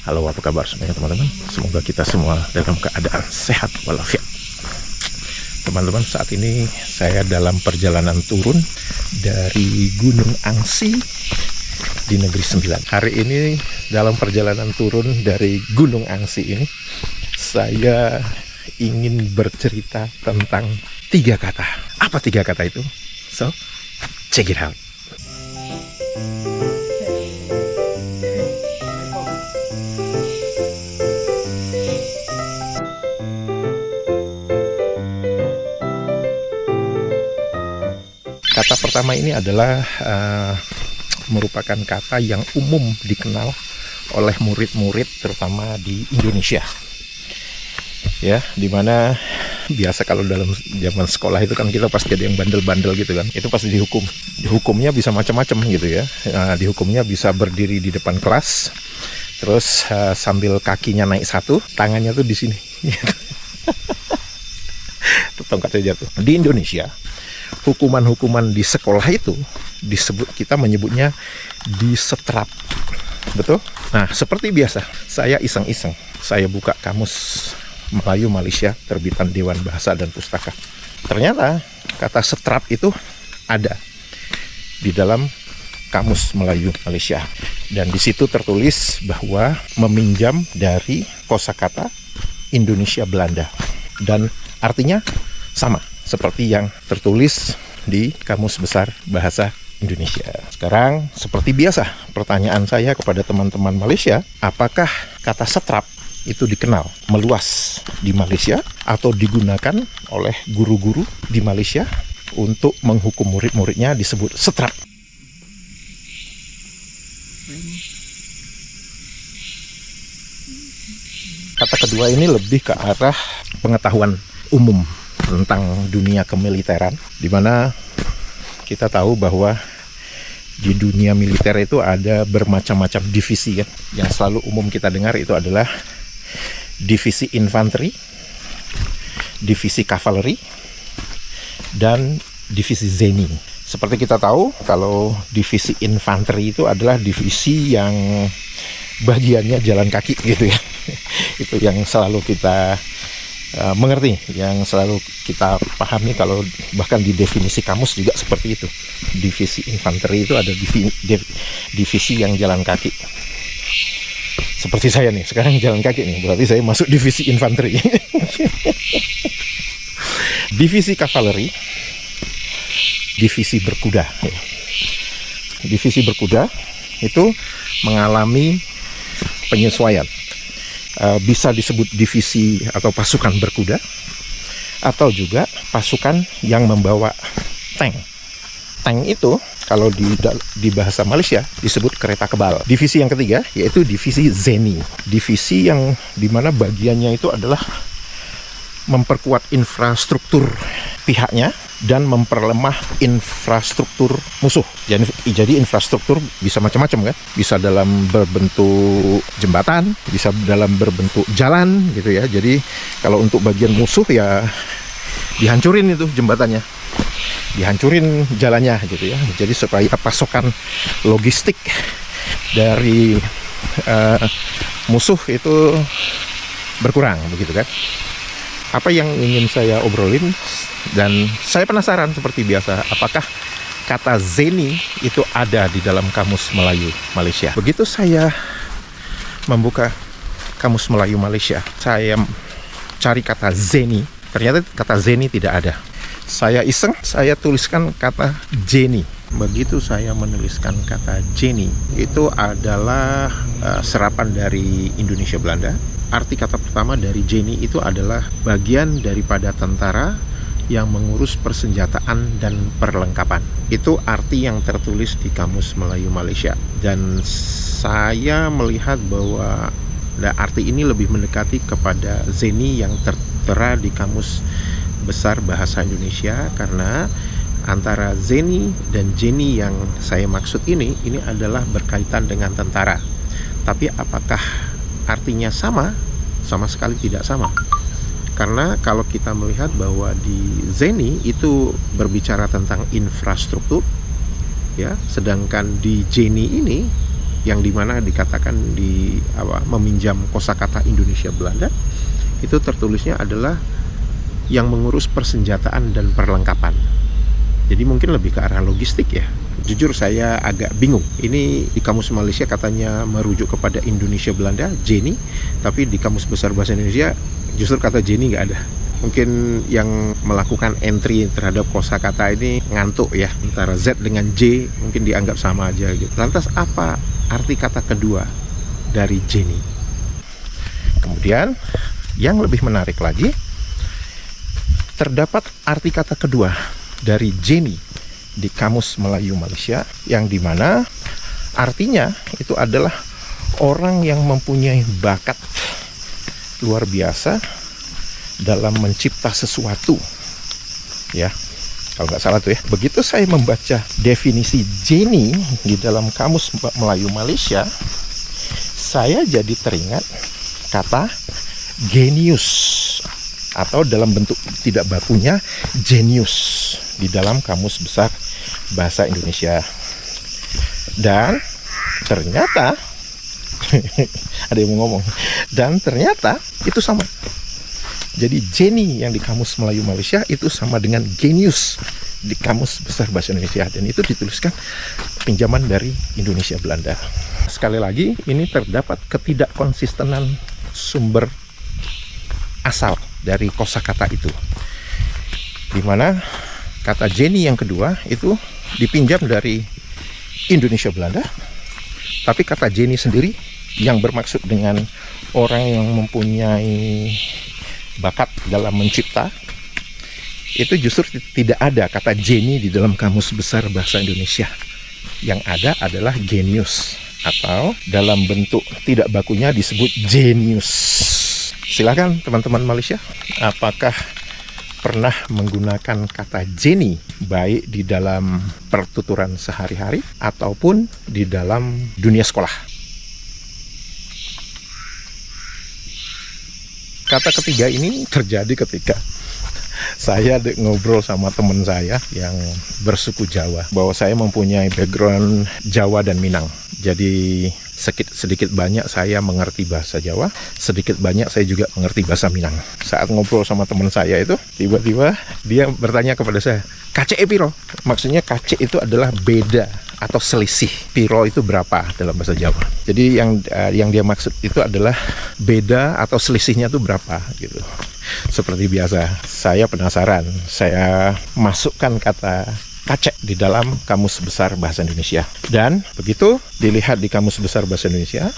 Halo, apa kabar semuanya teman-teman? Semoga kita semua dalam keadaan sehat walafiat. Teman-teman, saat ini saya dalam perjalanan turun dari Gunung Angsi di Negeri Sembilan. Hari ini dalam perjalanan turun dari Gunung Angsi ini, saya ingin bercerita tentang 3 kata. Apa 3 kata itu? So, check it out. Kata pertama ini adalah merupakan kata yang umum dikenal oleh murid-murid terutama di Indonesia. Ya, dimana biasa kalau dalam zaman sekolah itu kan kita pasti ada yang bandel-bandel gitu kan. Itu pasti dihukum. Dihukumnya bisa macam-macam gitu ya. Dihukumnya bisa berdiri di depan kelas, terus sambil kakinya naik satu, tangannya tuh di sini. Tongkatnya jatuh. Di Indonesia, hukuman-hukuman di sekolah itu kita menyebutnya disetrap. Betul? Nah, seperti biasa, saya iseng-iseng. Saya buka kamus Melayu Malaysia terbitan Dewan Bahasa dan Pustaka. Ternyata kata setrap itu ada di dalam kamus Melayu Malaysia. Dan di situ tertulis bahwa meminjam dari kosakata Indonesia Belanda. Dan artinya sama seperti yang tertulis di Kamus Besar Bahasa Indonesia. Sekarang seperti biasa, pertanyaan saya kepada teman-teman Malaysia, apakah kata setrap itu dikenal meluas di Malaysia atau digunakan oleh guru-guru di Malaysia untuk menghukum murid-muridnya disebut setrap? Kata kedua ini lebih ke arah pengetahuan umum tentang dunia kemiliteran, di mana kita tahu bahwa di dunia militer itu ada bermacam-macam divisi kan. Yang selalu umum kita dengar itu adalah divisi infanteri, divisi kavaleri, dan divisi zeni. Seperti kita tahu, kalau divisi infanteri itu adalah divisi yang bagiannya jalan kaki gitu ya. Itu yang selalu kita mengerti, yang selalu kita pahami, kalau bahkan di definisi kamus juga seperti itu. Divisi infanteri itu ada divisi yang jalan kaki. Seperti saya nih, sekarang jalan kaki nih, berarti saya masuk divisi infanteri. Divisi kavaleri, divisi berkuda. Divisi berkuda itu mengalami penyesuaian. Bisa disebut divisi atau pasukan berkuda, atau juga pasukan yang membawa tank. Tank itu kalau di bahasa Malaysia disebut kereta kebal. Divisi yang ketiga yaitu divisi zeni. Divisi yang dimana bagiannya itu adalah memperkuat infrastruktur pihaknya dan memperlemah infrastruktur musuh. Jadi infrastruktur bisa macam-macam kan. Bisa dalam berbentuk jembatan, bisa dalam berbentuk jalan gitu ya. Jadi kalau untuk bagian musuh ya dihancurin itu jembatannya, dihancurin jalannya gitu ya. Jadi supaya pasokan logistik dari musuh itu berkurang begitu kan. Apa yang ingin saya obrolin, dan saya penasaran seperti biasa, apakah kata zeni itu ada di dalam kamus Melayu Malaysia. Begitu saya membuka kamus Melayu Malaysia, saya cari kata zeni, ternyata kata zeni tidak ada. Saya iseng, saya tuliskan kata jeni. Begitu saya menuliskan kata jeni, itu adalah serapan dari Indonesia Belanda. Arti kata pertama dari jeni itu adalah bagian daripada tentara yang mengurus persenjataan dan perlengkapan. Itu arti yang tertulis di Kamus Melayu Malaysia. Dan saya melihat bahwa arti ini lebih mendekati kepada zeni yang tertera di Kamus Besar Bahasa Indonesia, karena antara zeni dan jeni yang saya maksud ini adalah berkaitan dengan tentara. Tapi apakah artinya sama? Sama sekali tidak sama. Karena kalau kita melihat bahwa di zeni itu berbicara tentang infrastruktur, ya, sedangkan di jeni ini yang dimana dikatakan meminjam kosakata Indonesia Belanda, itu tertulisnya adalah yang mengurus persenjataan dan perlengkapan. Jadi mungkin lebih ke arah logistik ya. Jujur saya agak bingung. Ini di Kamus Malaysia katanya merujuk kepada Indonesia Belanda, Jenny, tapi di Kamus Besar Bahasa Indonesia justru kata Jenny nggak ada. Mungkin yang melakukan entry terhadap kosakata ini ngantuk ya. Antara Z dengan J mungkin dianggap sama aja gitu. Lantas apa arti kata kedua dari Jenny? Kemudian yang lebih menarik lagi, terdapat arti kata kedua dari Jenny di Kamus Melayu Malaysia, yang dimana artinya itu adalah orang yang mempunyai bakat luar biasa dalam mencipta sesuatu ya, kalau nggak salah tuh ya. Begitu saya membaca definisi Jenny di dalam Kamus Melayu Malaysia, saya jadi teringat kata genius, atau dalam bentuk tidak bakunya genius di dalam Kamus Besar Bahasa Indonesia. Dan ternyata ada yang mau ngomong, dan ternyata itu sama. Jadi Jenny yang di Kamus Melayu Malaysia itu sama dengan genius di Kamus Besar Bahasa Indonesia, dan itu dituliskan pinjaman dari Indonesia Belanda. Sekali lagi, ini terdapat ketidakkonsistenan sumber asal dari kosakata itu, di mana kata Jenny yang kedua itu dipinjam dari Indonesia Belanda, tapi kata Jenny sendiri yang bermaksud dengan orang yang mempunyai bakat dalam mencipta, itu justru tidak ada kata Jenny di dalam Kamus Besar Bahasa Indonesia. Yang ada adalah genius, atau dalam bentuk tidak bakunya disebut genius. Silakan teman-teman Malaysia, apakah pernah menggunakan kata Jenny baik di dalam pertuturan sehari-hari ataupun di dalam dunia sekolah? Kata ketiga ini terjadi ketika saya ngobrol sama teman saya yang bersuku Jawa, bahwa saya mempunyai background Jawa dan Minang. Jadi sedikit banyak saya mengerti bahasa Jawa, sedikit banyak saya juga mengerti bahasa Minang. Saat ngobrol sama teman saya itu, tiba-tiba dia bertanya kepada saya, "Kace piro?" Maksudnya kace itu adalah beda atau selisih. Piro itu berapa dalam bahasa Jawa. Jadi yang dia maksud itu adalah beda atau selisihnya itu berapa gitu. Seperti biasa, saya penasaran. Saya masukkan kata kace di dalam Kamus Besar Bahasa Indonesia. Dan begitu dilihat di Kamus Besar Bahasa Indonesia,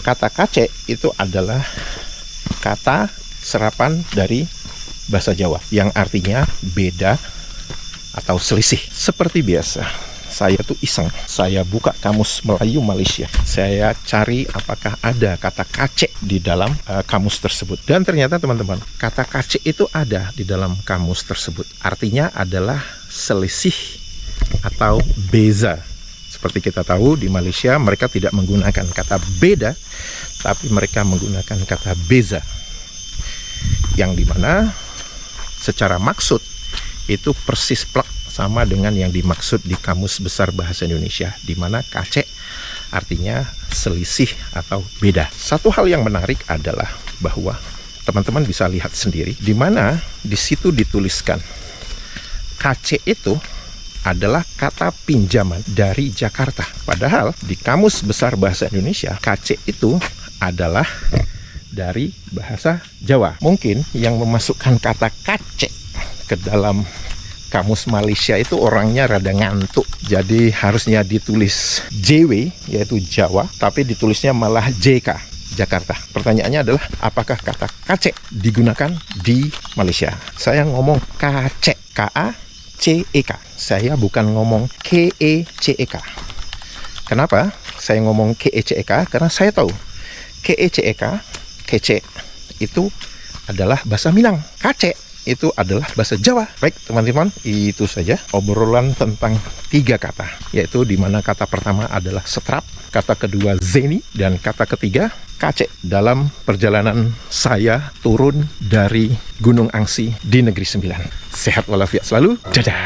kata kace itu adalah kata serapan dari bahasa Jawa yang artinya beda atau selisih. Seperti biasa, saya tuh iseng, saya buka Kamus Melayu Malaysia, saya cari apakah ada kata kace di dalam kamus tersebut, dan ternyata teman-teman, kata kace itu ada di dalam kamus tersebut. Artinya adalah selisih atau beza. Seperti kita tahu di Malaysia mereka tidak menggunakan kata beda, tapi mereka menggunakan kata beza, yang dimana secara maksud itu persis plak sama dengan yang dimaksud di Kamus Besar Bahasa Indonesia, di mana kace artinya selisih atau beda. Satu hal yang menarik adalah bahwa teman-teman bisa lihat sendiri, di mana di situ dituliskan kace itu adalah kata pinjaman dari Jakarta. Padahal di Kamus Besar Bahasa Indonesia, kace itu adalah dari bahasa Jawa. Mungkin yang memasukkan kata kace ke dalam Kamus Malaysia itu orangnya rada ngantuk, jadi harusnya ditulis JW, yaitu Jawa, tapi ditulisnya malah JK, Jakarta. Pertanyaannya adalah, apakah kata kace digunakan di Malaysia? Saya ngomong kace, K-A-C-E-K. Saya bukan ngomong K-E-C-E-K. Kenapa saya ngomong K-E-C-E-K? Karena saya tahu K-E-C-E-K, kece, itu adalah bahasa Minang. Kace itu adalah bahasa Jawa. Baik teman-teman, itu saja obrolan tentang 3 kata, yaitu di mana kata pertama adalah setrap, kata kedua zeni, dan kata ketiga kace dalam perjalanan saya turun dari Gunung Angsi di Negeri Sembilan. Sehat walafiat selalu, dadah.